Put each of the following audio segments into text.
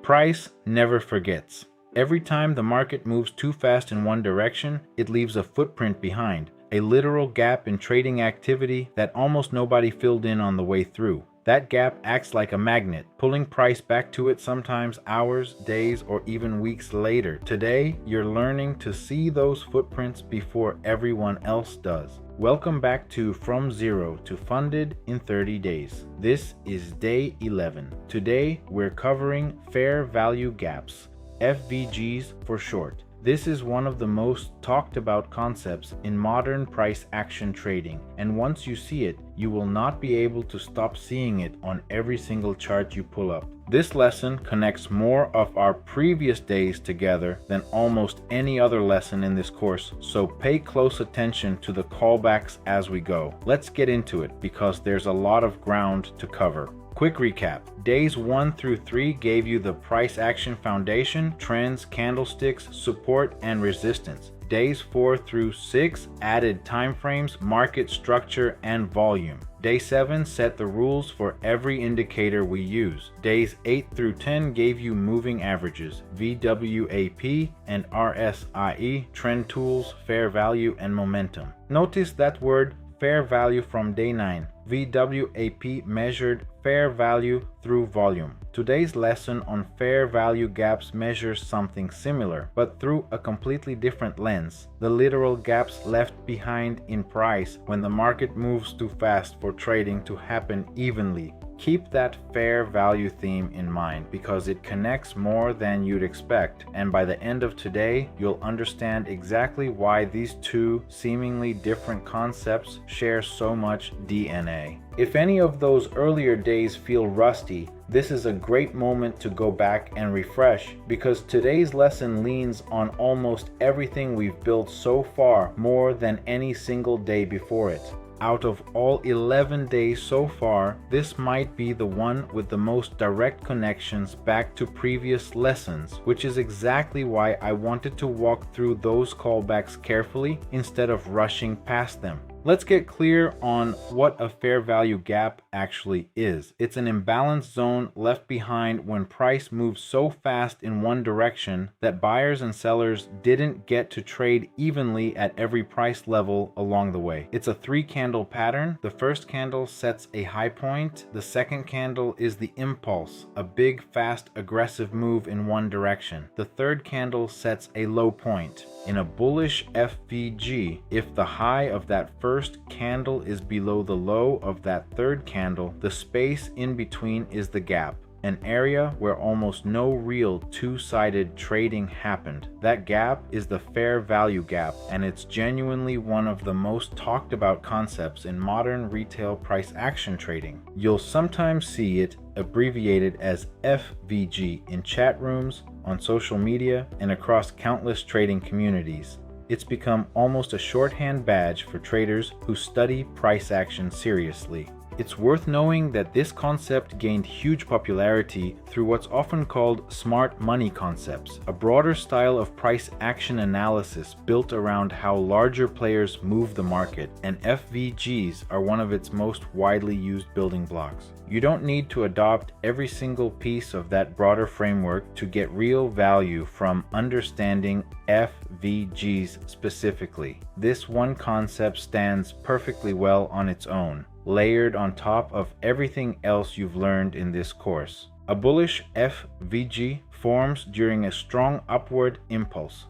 Price never forgets. Every time the market moves too fast in one direction, it leaves a footprint behind, a literal gap in trading activity that almost nobody filled in on the way through. That gap acts like a magnet, pulling price back to it sometimes hours, days, or even weeks later. Today, you're learning to see those footprints before everyone else does. Welcome back to From Zero to Funded in 30 Days. This is day 11. Today, we're covering fair value gaps, FVGs for short. This is one of the most talked about concepts in modern price action trading, and once you see it, you will not be able to stop seeing it on every single chart you pull up. This lesson connects more of our previous days together than almost any other lesson in this course, so pay close attention to the callbacks as we go. Let's get into it because there's a lot of ground to cover. Quick recap. Days 1 through 3 gave you the price action foundation, trends, candlesticks, support, and resistance. Days 4 through 6 added timeframes, market structure, and volume. Day 7 set the rules for every indicator we use. Days 8 through 10 gave you moving averages, VWAP and RSIE, trend tools, fair value, and momentum. Notice that word fair value from day 9. VWAP measured fair value through volume. Today's lesson on fair value gaps measures something similar, but through a completely different lens. The literal gaps left behind in price when the market moves too fast for trading to happen evenly. Keep that fair value theme in mind because it connects more than you'd expect, and by the end of today, you'll understand exactly why these two seemingly different concepts share so much DNA. If any of those earlier days feel rusty, this is a great moment to go back and refresh because today's lesson leans on almost everything we've built so far more than any single day before it. Out of all 11 days so far, this might be the one with the most direct connections back to previous lessons, which is exactly why I wanted to walk through those callbacks carefully instead of rushing past them. Let's get clear on what a fair value gap actually is. It's an imbalanced zone left behind when price moves so fast in one direction that buyers and sellers didn't get to trade evenly at every price level along the way. It's a 3-candle pattern. The first candle sets a high point. The second candle is the impulse, a big, fast, aggressive move in one direction. The third candle sets a low point. In a bullish FVG, if the high of that first candle is below the low of that third candle, the space in between is the gap, an area where almost no real two-sided trading happened. That gap is the fair value gap, and it's genuinely one of the most talked about concepts in modern retail price action trading. You'll sometimes see it abbreviated as FVG in chat rooms, on social media, and across countless trading communities. It's become almost a shorthand badge for traders who study price action seriously. It's worth knowing that this concept gained huge popularity through what's often called smart money concepts, a broader style of price action analysis built around how larger players move the market, and FVGs are one of its most widely used building blocks. You don't need to adopt every single piece of that broader framework to get real value from understanding FVGs specifically. This one concept stands perfectly well on its own, layered on top of everything else you've learned in this course. A bullish FVG forms during a strong upward impulse.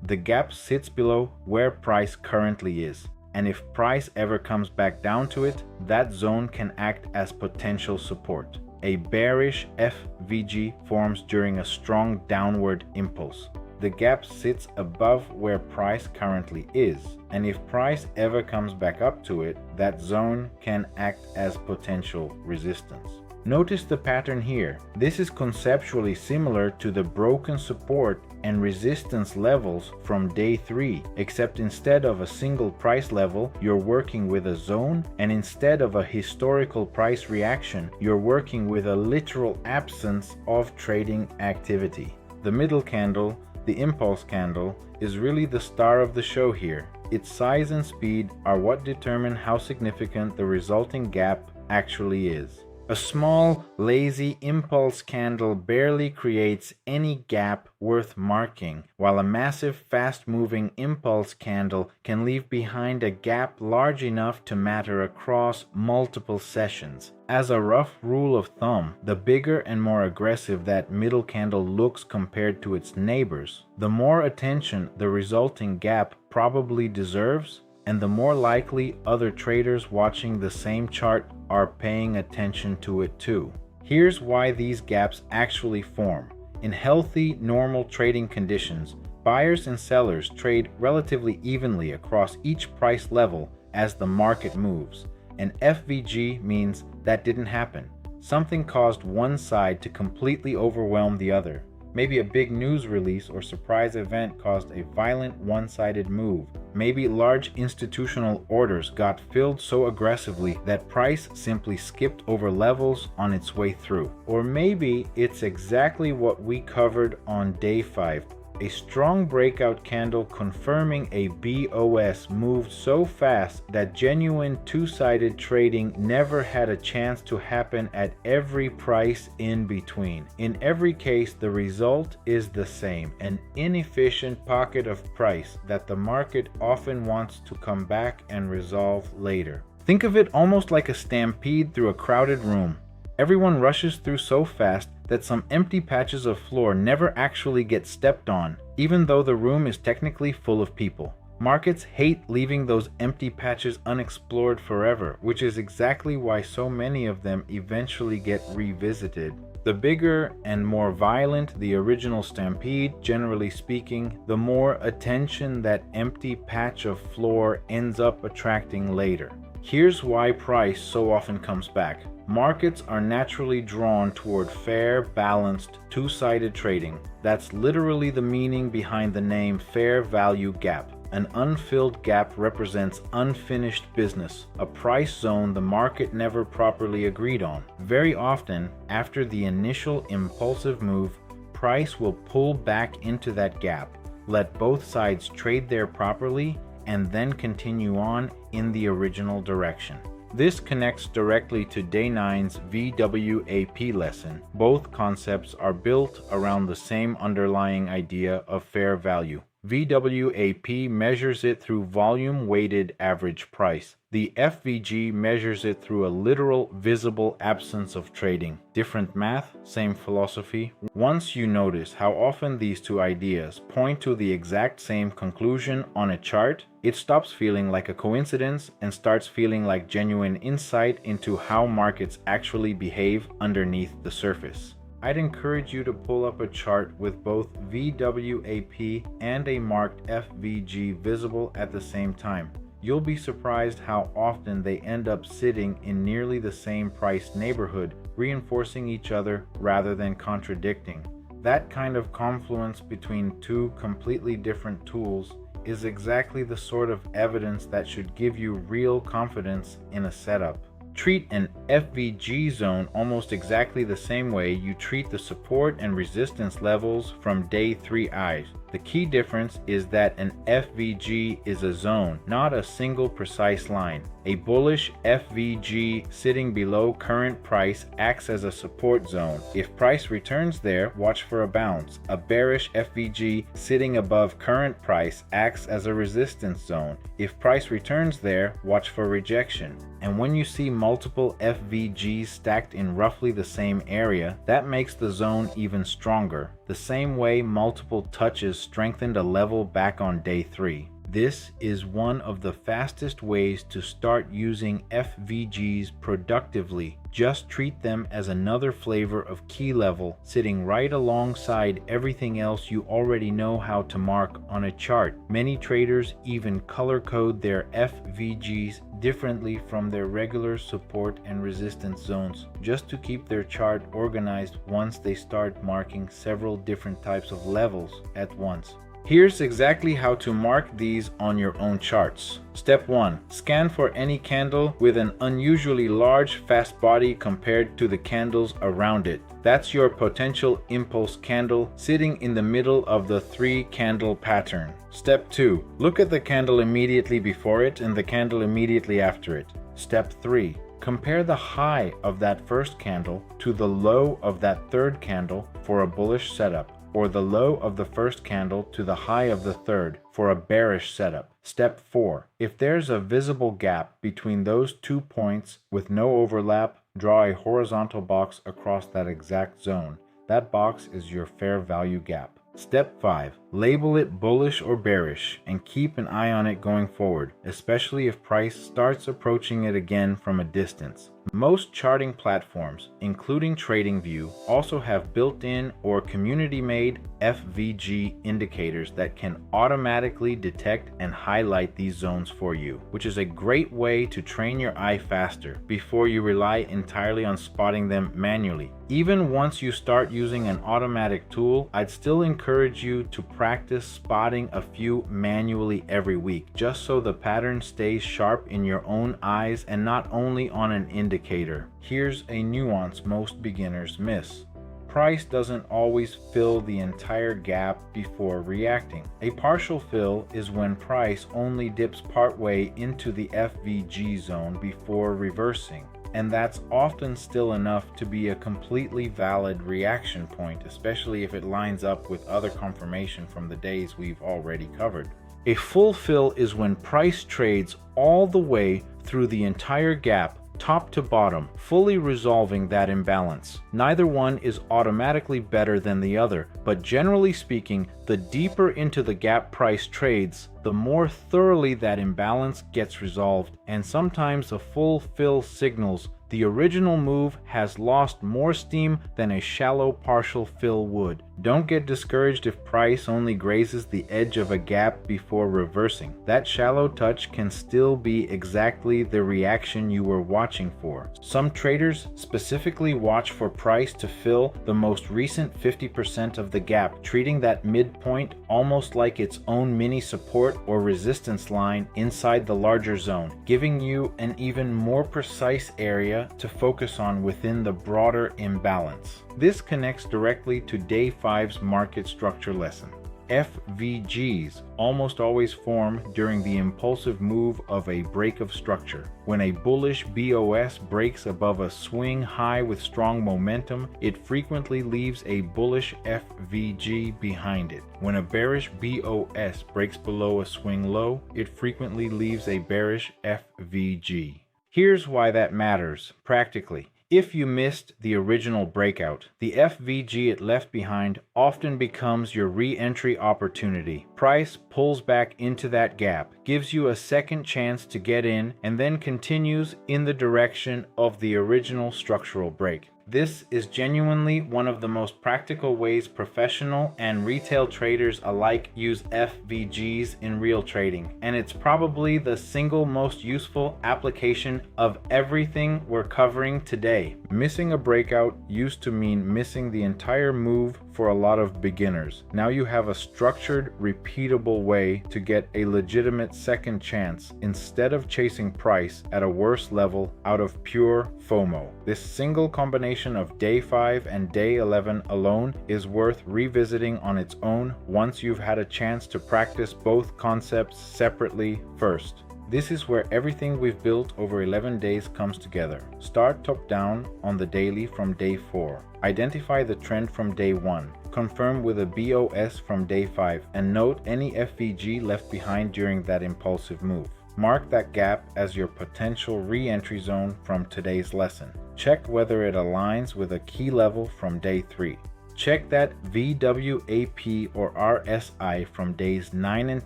The gap sits below where price currently is, and if price ever comes back down to it, that zone can act as potential support. A bearish FVG forms during a strong downward impulse. The gap sits above where price currently is, and if price ever comes back up to it, that zone can act as potential resistance. Notice the pattern here. This is conceptually similar to the broken support and resistance levels from day 3, except instead of a single price level, you're working with a zone, and instead of a historical price reaction, you're working with a literal absence of trading activity. The middle candle, the impulse candle, is really the star of the show here. Its size and speed are what determine how significant the resulting gap actually is. A small, lazy impulse candle barely creates any gap worth marking, while a massive, fast-moving impulse candle can leave behind a gap large enough to matter across multiple sessions. As a rough rule of thumb, the bigger and more aggressive that middle candle looks compared to its neighbors, the more attention the resulting gap probably deserves, and the more likely other traders watching the same chart are paying attention to it too. Here's why these gaps actually form. In healthy, normal trading conditions, buyers and sellers trade relatively evenly across each price level as the market moves. An FVG means that didn't happen. Something caused one side to completely overwhelm the other. Maybe a big news release or surprise event caused a violent one-sided move. Maybe large institutional orders got filled so aggressively that price simply skipped over levels on its way through. Or maybe it's exactly what we covered on day 5. A strong breakout candle confirming a BOS moved so fast that genuine two-sided trading never had a chance to happen at every price in between. In every case, the result is the same, an inefficient pocket of price that the market often wants to come back and resolve later. Think of it almost like a stampede through a crowded room. Everyone rushes through so fast that some empty patches of floor never actually get stepped on, even though the room is technically full of people. Markets hate leaving those empty patches unexplored forever, which is exactly why so many of them eventually get revisited. The bigger and more violent the original stampede, generally speaking, the more attention that empty patch of floor ends up attracting later. Here's why price so often comes back. Markets are naturally drawn toward fair, balanced, two-sided trading. That's literally the meaning behind the name fair value gap. An unfilled gap represents unfinished business, a price zone the market never properly agreed on. Very often, after the initial impulsive move, price will pull back into that gap, let both sides trade there properly, and then continue on in the original direction. This connects directly to Day 9's VWAP lesson. Both concepts are built around the same underlying idea of fair value. VWAP measures it through volume-weighted average price. The FVG measures it through a literal, visible absence of trading. Different math, same philosophy. Once you notice how often these two ideas point to the exact same conclusion on a chart, it stops feeling like a coincidence and starts feeling like genuine insight into how markets actually behave underneath the surface. I'd encourage you to pull up a chart with both VWAP and a marked FVG visible at the same time. You'll be surprised how often they end up sitting in nearly the same price neighborhood, reinforcing each other rather than contradicting. That kind of confluence between two completely different tools is exactly the sort of evidence that should give you real confidence in a setup. Treat an FVG zone almost exactly the same way you treat the support and resistance levels from Day 3 I's. The key difference is that an FVG is a zone, not a single precise line. A bullish FVG sitting below current price acts as a support zone. If price returns there, watch for a bounce. A bearish FVG sitting above current price acts as a resistance zone. If price returns there, watch for rejection. And when you see multiple FVGs stacked in roughly the same area, that makes the zone even stronger. The same way multiple touches strengthened a level back on Day 3. This is one of the fastest ways to start using FVGs productively. Just treat them as another flavor of key level, sitting right alongside everything else you already know how to mark on a chart. Many traders even color code their FVGs differently from their regular support and resistance zones, just to keep their chart organized once they start marking several different types of levels at once. Here's exactly how to mark these on your own charts. Step 1. Scan for any candle with an unusually large fast body compared to the candles around it. That's your potential impulse candle sitting in the middle of the 3-candle pattern. Step 2. Look at the candle immediately before it and the candle immediately after it. Step 3. Compare the high of that first candle to the low of that third candle for a bullish setup, or the low of the first candle to the high of the third for a bearish setup. Step 4. If there's a visible gap between those 2 points with no overlap, draw a horizontal box across that exact zone. That box is your fair value gap. Step 5. Label it bullish or bearish and keep an eye on it going forward, especially if price starts approaching it again from a distance. Most charting platforms, including TradingView, also have built-in or community-made FVG indicators that can automatically detect and highlight these zones for you, which is a great way to train your eye faster before you rely entirely on spotting them manually. Even once you start using an automatic tool, I'd still encourage you to practice spotting a few manually every week, just so the pattern stays sharp in your own eyes and not only on an indicator. Here's a nuance most beginners miss. Price doesn't always fill the entire gap before reacting. A partial fill is when price only dips partway into the FVG zone before reversing, and that's often still enough to be a completely valid reaction point, especially if it lines up with other confirmation from the days we've already covered. A full fill is when price trades all the way through the entire gap, top to bottom, fully resolving that imbalance. Neither one is automatically better than the other, but generally speaking, the deeper into the gap price trades, the more thoroughly that imbalance gets resolved, and sometimes a full fill signals the original move has lost more steam than a shallow partial fill would. Don't get discouraged if price only grazes the edge of a gap before reversing. That shallow touch can still be exactly the reaction you were watching for. Some traders specifically watch for price to fill the most recent 50% of the gap, treating that midpoint almost like its own mini support or resistance line inside the larger zone, giving you an even more precise area to focus on within the broader imbalance. This connects directly to Day 5's market structure lesson. FVGs almost always form during the impulsive move of a break of structure. When a bullish BOS breaks above a swing high with strong momentum, it frequently leaves a bullish FVG behind it. When a bearish BOS breaks below a swing low, it frequently leaves a bearish FVG. Here's why that matters practically. If you missed the original breakout, the FVG it left behind often becomes your re-entry opportunity. Price pulls back into that gap, gives you a second chance to get in, and then continues in the direction of the original structural break. This is genuinely one of the most practical ways professional and retail traders alike use FVGs in real trading, and it's probably the single most useful application of everything we're covering today. Missing a breakout used to mean missing the entire move for a lot of beginners. Now you have a structured, repeatable way to get a legitimate second chance instead of chasing price at a worse level out of pure FOMO. This single combination of Day 5 and Day 11 alone is worth revisiting on its own once you've had a chance to practice both concepts separately first. This is where everything we've built over 11 days comes together. Start top down on the daily from Day 4. Identify the trend from Day 1. Confirm with a BOS from Day 5 and note any FVG left behind during that impulsive move. Mark that gap as your potential re-entry zone from today's lesson. Check whether it aligns with a key level from Day 3. Check that VWAP or RSI from days 9 and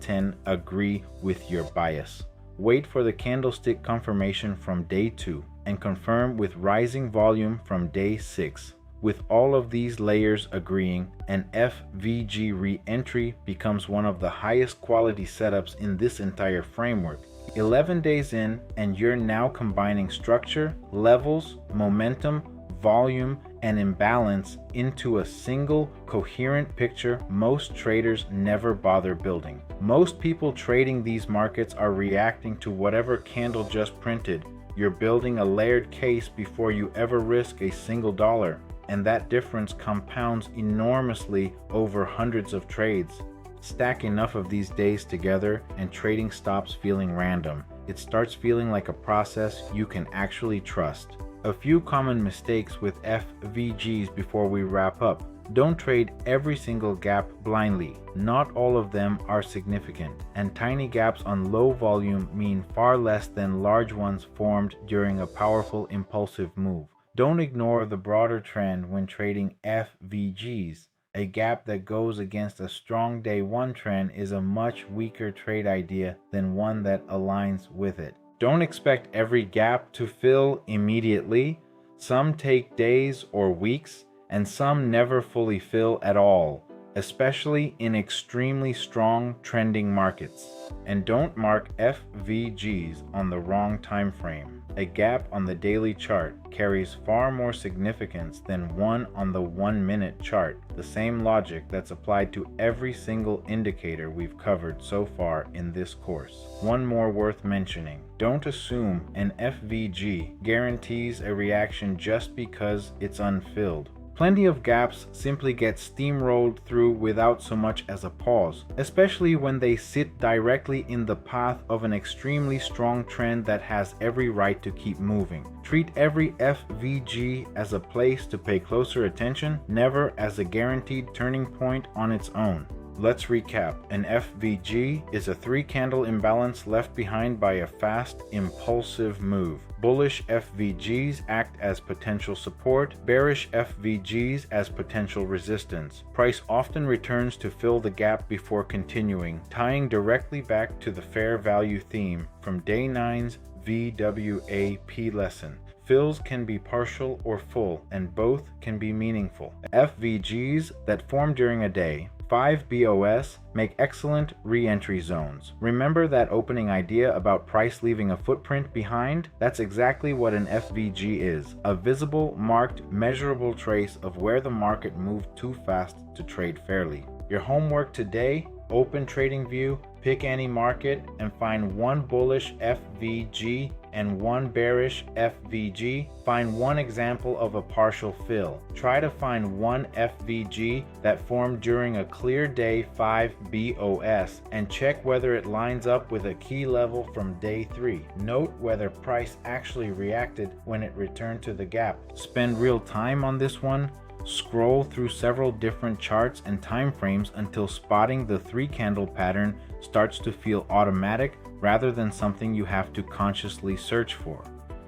10 agree with your bias. Wait for the candlestick confirmation from Day 2 and confirm with rising volume from Day 6. With all of these layers agreeing, an FVG re-entry becomes one of the highest quality setups in this entire framework. 11 days in, and you're now combining structure, levels, momentum, volume, and imbalance into a single coherent picture most traders never bother building. Most people trading these markets are reacting to whatever candle just printed. You're building a layered case before you ever risk a single dollar, and that difference compounds enormously over hundreds of trades. Stack enough of these days together and trading stops feeling random. it starts feeling like a process you can actually trust. A few common mistakes with FVGs before we wrap up. Don't trade every single gap blindly. Not all of them are significant, and tiny gaps on low volume mean far less than large ones formed during a powerful impulsive move. Don't ignore the broader trend when trading FVGs. A gap that goes against a strong day one trend is a much weaker trade idea than one that aligns with it. Don't expect every gap to fill immediately. Some take days or weeks, and some never fully fill at all, especially in extremely strong trending markets. And don't mark FVGs on the wrong time frame. A gap on the daily chart carries far more significance than one on the 1-minute chart, the same logic that's applied to every single indicator we've covered so far in this course. One more worth mentioning. Don't assume an FVG guarantees a reaction just because it's unfilled. Plenty of gaps simply get steamrolled through without so much as a pause, especially when they sit directly in the path of an extremely strong trend that has every right to keep moving. Treat every FVG as a place to pay closer attention, never as a guaranteed turning point on its own. Let's recap. An FVG is a 3-candle imbalance left behind by a fast, impulsive move. Bullish FVGs act as potential support, bearish FVGs as potential resistance. Price often returns to fill the gap before continuing, tying directly back to the fair value theme from Day 9's VWAP lesson. Fills can be partial or full, and both can be meaningful. FVGs that form during a day, 5 BOS, make excellent re-entry zones. Remember that opening idea about price leaving a footprint behind? That's exactly what an FVG is, a visible, marked, measurable trace of where the market moved too fast to trade fairly. Your homework today: open TradingView, pick any market, and find one bullish FVG and one bearish FVG. Find one example of a partial fill. Try to find one FVG that formed during a clear day 5 BOS and check whether it lines up with a key level from day 3. Note whether price actually reacted when it returned to the gap. Spend real time on this one. Scroll through several different charts and time frames until spotting the 3-candle pattern starts to feel automatic rather than something you have to consciously search for.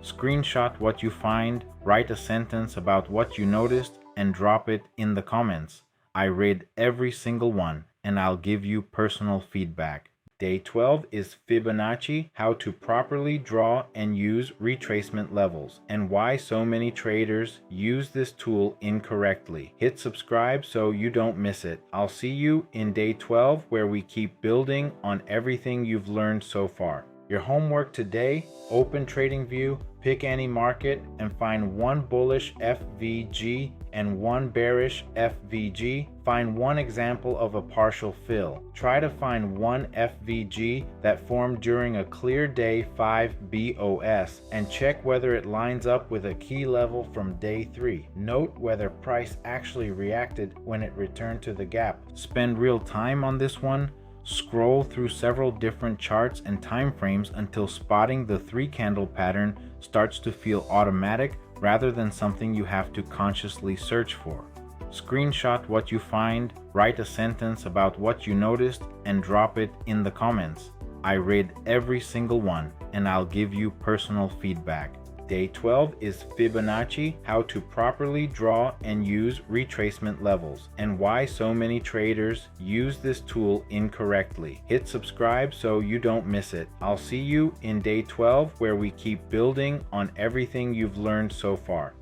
Screenshot what you find, write a sentence about what you noticed, and drop it in the comments. I read every single one, and I'll give you personal feedback. Day 12 is Fibonacci, how to properly draw and use retracement levels, and why so many traders use this tool incorrectly. Hit subscribe so you don't miss it. I'll see you in day 12, where we keep building on everything you've learned so far. Your homework today: open TradingView, pick any market, and find one bullish FVG and one bearish FVG. Find one example of a partial fill. Try to find one FVG that formed during a clear day 5 BOS and check whether it lines up with a key level from day 3. Note whether price actually reacted when it returned to the gap. Spend real time on this one. Scroll through several different charts and time frames until spotting the 3-candle pattern starts to feel automatic rather than something you have to consciously search for. Screenshot what you find, write a sentence about what you noticed, and drop it in the comments. I read every single one, and I'll give you personal feedback. Day 12 is Fibonacci, how to properly draw and use retracement levels, and why so many traders use this tool incorrectly. Hit subscribe so you don't miss it. I'll see you in day 12, where we keep building on everything you've learned so far.